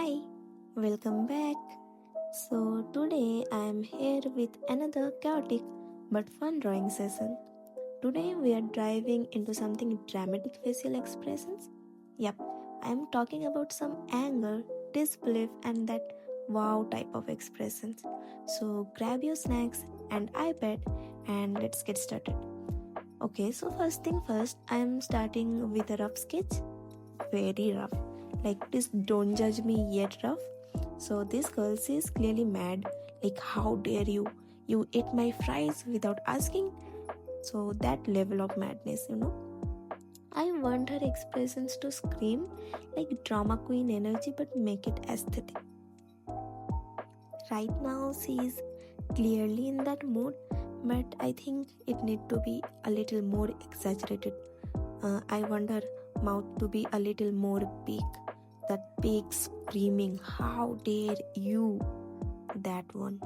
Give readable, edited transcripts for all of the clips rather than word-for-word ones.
Hi, welcome back. So, today I am here with another chaotic but fun drawing session. Today we are diving into something dramatic facial expressions. Yep, I am talking about some anger, disbelief, and that wow type of expressions. So, grab your snacks and iPad and let's get started. Okay, so first thing first, I am starting with a rough sketch. Very rough. Like, please don't judge me yet rough. So this girl is clearly mad. Like, how dare you? You ate my fries without asking. So that level of madness. I want her expressions to scream like drama queen energy, but make it aesthetic. Right now she is clearly in that mood, but I think it need to be a little more exaggerated. I want her mouth to be a little more big. That big screaming, how dare you? That one.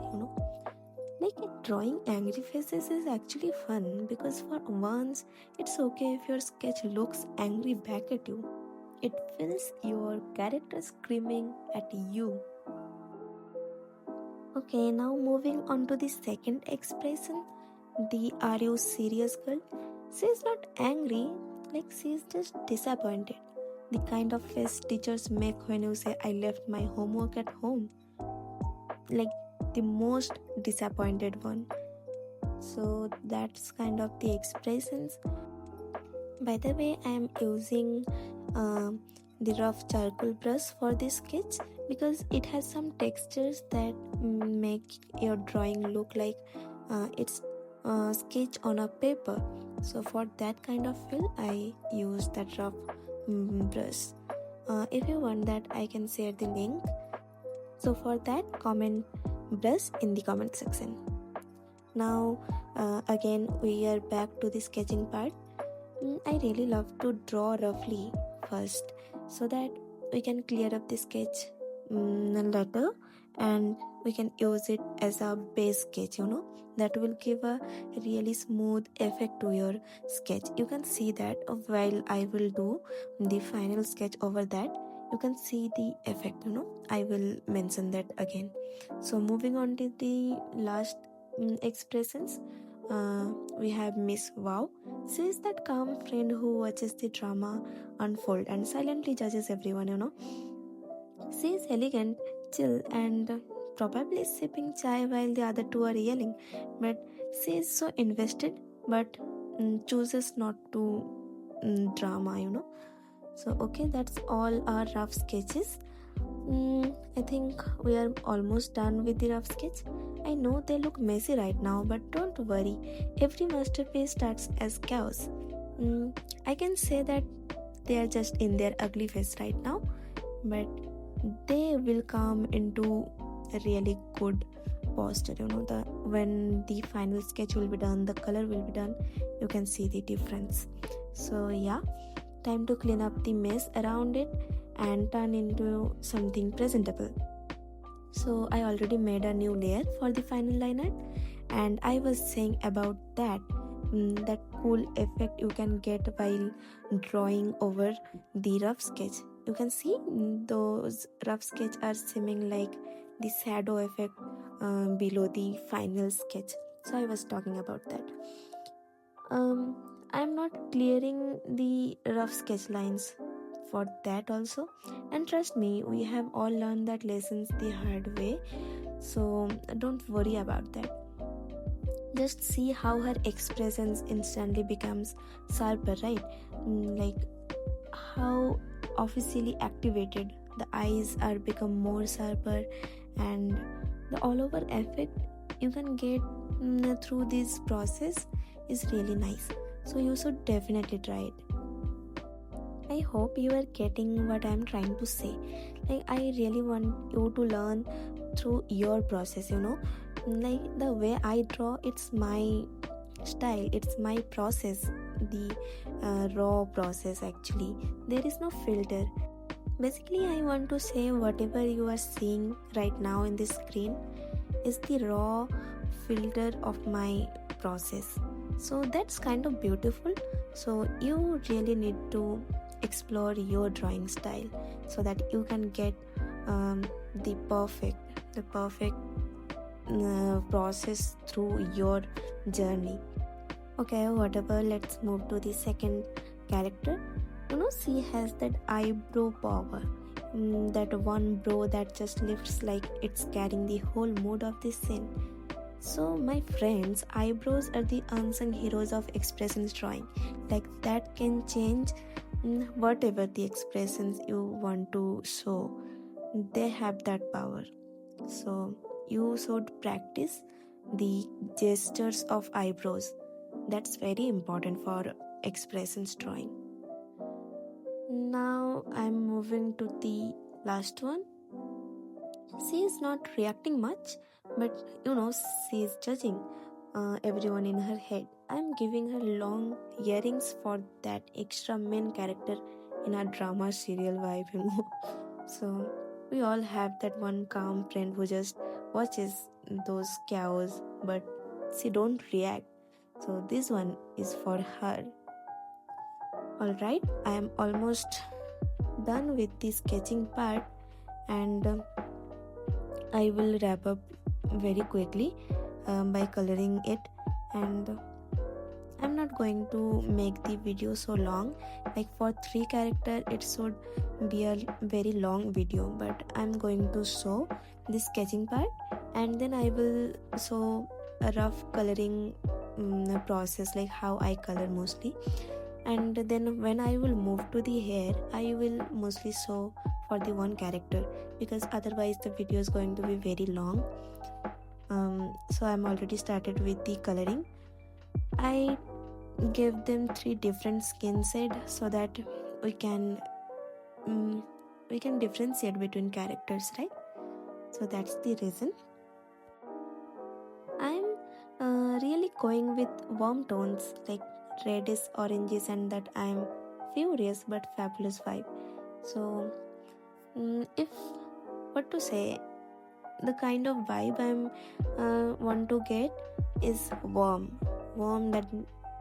Like drawing angry faces is actually fun because for once it's okay if your sketch looks angry back at you. It feels your character screaming at you. Okay, now moving on to the second expression, the are you serious girl. She is not angry, like she is just disappointed. The kind of face teachers make when you say I left my homework at home. Like the most disappointed one. So that's kind of the expressions. By the way, I am using the rough charcoal brush for this sketch because it has some textures that make your drawing look like it's a sketch on a paper. So for that kind of feel, I use that rough brush. If you want that, I can share the link. So for that, comment brush in the comment section. Now again we are back to the sketching part. I really love to draw roughly first so that we can clear up the sketch later and we can use it as a base sketch, that will give a really smooth effect to your sketch. You can see that while I will do the final sketch over that, you can see the effect. I will mention that again. So moving on to the last expressions, we have Miss Wow. She is that calm friend who watches the drama unfold and silently judges everyone. She is elegant, chill, and probably sipping chai while the other two are yelling. But she is so invested, but chooses not to drama. So okay, that's all our rough sketches. I think we are almost done with the rough sketch. I know they look messy right now, but don't worry. Every masterpiece starts as chaos. I can say that they are just in their ugly phase right now, but they will come into a really good posture. When the final sketch will be done, the color will be done, you can see the difference. So yeah, time to clean up the mess around it and turn into something presentable. So I already made a new layer for the final liner, and I was saying about that cool effect you can get while drawing over the rough sketch. You can see those rough sketch are seeming like the shadow effect below the final sketch. So I was talking about that. I'm not clearing the rough sketch lines for that also, and trust me, we have all learned that lessons the hard way, so don't worry about that. Just see how her expressions instantly becomes sharper, right? Like how officially activated the eyes are become more sharper, and the all over effect you can get through this process is really nice. So you should definitely try it. I hope you are getting what I am trying to say. Like I really want you to learn through your process. Like the way I draw, it's my style, it's my process, the raw process. Actually, there is no filter. Basically, I want to say whatever you are seeing right now in the screen is the raw filter of my process. So that's kind of beautiful. So you really need to explore your drawing style so that you can get the perfect process through your journey. Okay, whatever, let's move to the second character. She has that eyebrow power. That one brow that just lifts like it's carrying the whole mood of the scene. So, my friends, eyebrows are the unsung heroes of expressions drawing. Like, that can change whatever the expressions you want to show. They have that power. So, you should practice the gestures of eyebrows. That's very important for expressions drawing. Now, I'm moving to the last one. She is not reacting much, but she is judging everyone in her head. I'm giving her long earrings for that extra main character in a drama serial vibe. So we all have that one calm friend who just watches those chaos, but she don't react. So this one is for her. Alright, I am almost done with the sketching part, and I will wrap up very quickly by coloring it, and I'm not going to make the video so long. Like for 3 characters it should be a very long video, but I'm going to show the sketching part, and then I will show a rough coloring process, like how I color mostly. And then when I will move to the hair, I will mostly show for the one character, because otherwise the video is going to be very long. So I'm already started with the coloring. I gave them 3 different skin shades so that we can differentiate between characters, right? So that's the reason. I'm really going with warm tones like reddish, oranges, and that I'm furious but fabulous vibe. So if what to say, the kind of vibe I'm want to get is warm, that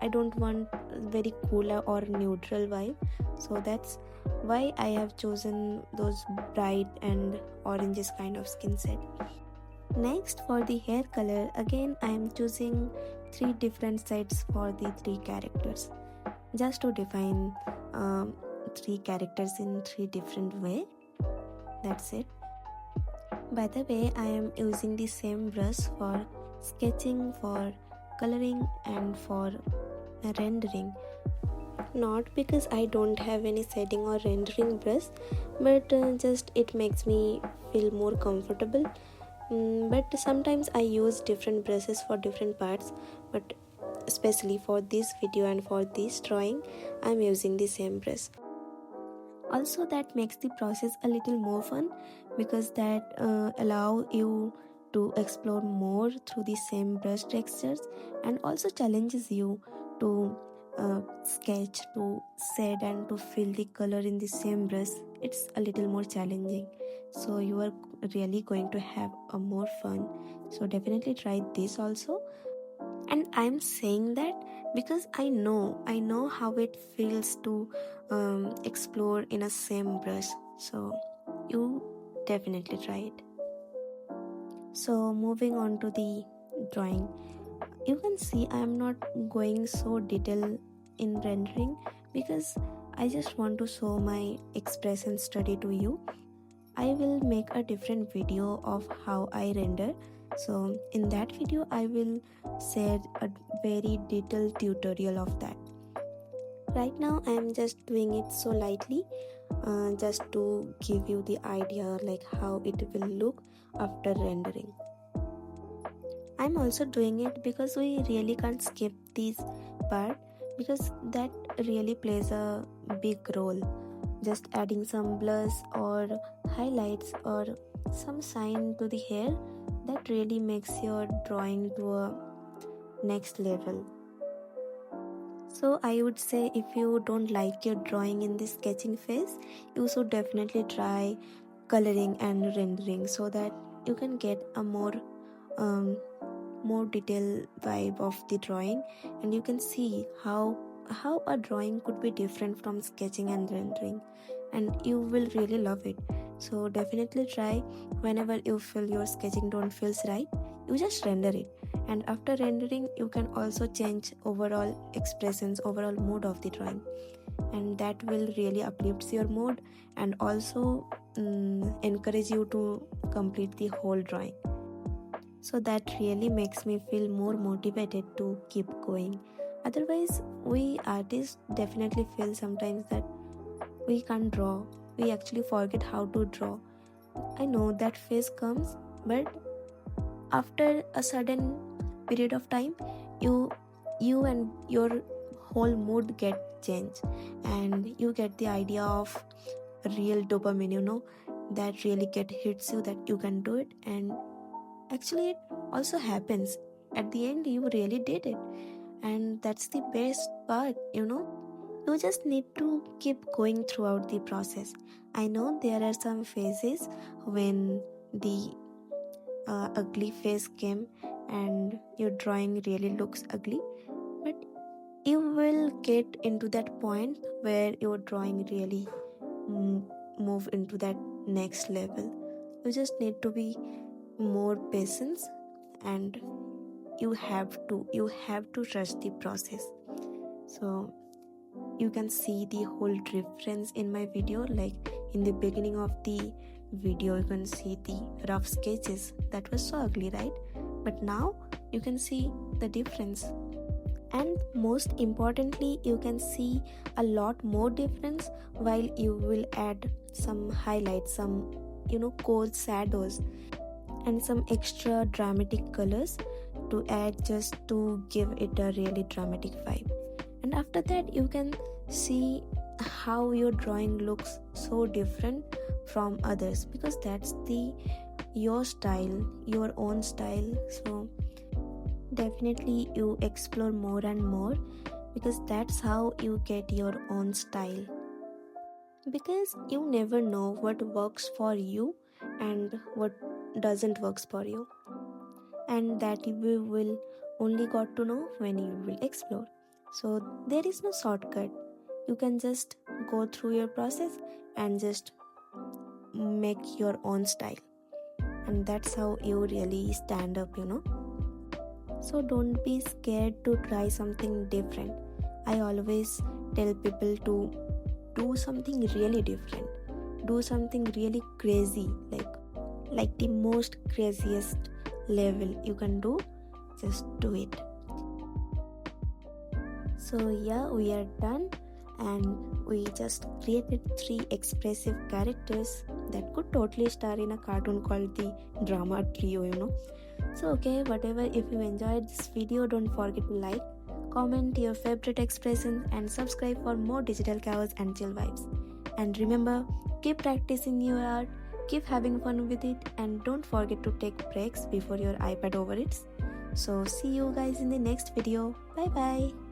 I don't want very cool or neutral vibe. So that's why I have chosen those bright and oranges kind of skin set. Next, for the hair color, again I am choosing 3 different sets for the 3 characters, just to define 3 characters in 3 different way. That's it. By the way, I am using the same brush for sketching, for coloring, and for rendering. Not because I don't have any shading or rendering brush, but just it makes me feel more comfortable. But sometimes I use different brushes for different parts, but especially for this video and for this drawing, I'm using the same brush. Also, that makes the process a little more fun, because that allow you to explore more through the same brush textures, and also challenges you to sketch, to shade, and to fill the color in the same brush. It's a little more challenging, so you are really going to have a more fun. So definitely try this also. And I'm saying that because I know how it feels to explore in a same brush. So you definitely try it. So moving on to the drawing, you can see I'm not going so detailed in rendering, because I just want to show my expression study to you. I will make a different video of how I render. So in that video I will share a very detailed tutorial of that. Right now I am just doing it so lightly, just to give you the idea like how it will look after rendering. I'm also doing it because we really can't skip this part, because that really plays a big role. Just adding some blush or highlights or some shine to the hair, that really makes your drawing to a next level. So I would say, if you don't like your drawing in the sketching phase, you should definitely try coloring and rendering, so that you can get a more detailed vibe of the drawing, and you can see how a drawing could be different from sketching and rendering, and you will really love it. So definitely try. Whenever you feel your sketching don't feels right, you just render it. And after rendering, you can also change overall expressions, overall mood of the drawing, and that will really uplifts your mood and also encourage you to complete the whole drawing. So that really makes me feel more motivated to keep going. Otherwise, we artists definitely feel sometimes that we can't draw. We actually forget how to draw. I know that phase comes, but after a certain period of time, you and your whole mood get changed, and you get the idea of real dopamine, that really get hits you that you can do it. And actually it also happens. At the end, you really did it, and that's the best part. You just need to keep going throughout the process. I know there are some phases when the ugly phase came and your drawing really looks ugly, but you will get into that point where your drawing really move into that next level. You just need to be more patient, and you have to trust the process. So you can see the whole difference in my video. Like in the beginning of the video, you can see the rough sketches that was so ugly, right? But now you can see the difference, and most importantly, you can see a lot more difference while you will add some highlights, some cold shadows, and some extra dramatic colors to add just to give it a really dramatic vibe. And after that, you can see how your drawing looks so different from others, because that's your style, your own style. So definitely you explore more and more, because that's how you get your own style, because you never know what works for you and what doesn't works for you, and that you will only got to know when you will explore. So there is no shortcut. You can just go through your process and just make your own style, and that's how you really stand up. So don't be scared to try something different. I always tell people to do something really different, do something really crazy, like the most craziest level you can do. Just do it. So yeah, we are done, and we just created 3 expressive characters that could totally star in a cartoon called the Drama Trio. So okay, whatever, if you enjoyed this video, don't forget to like, comment your favorite expressions, and subscribe for more digital chaos and chill vibes. And remember, keep practicing your art, keep having fun with it, and don't forget to take breaks before your iPad overheats. So see you guys in the next video. Bye bye.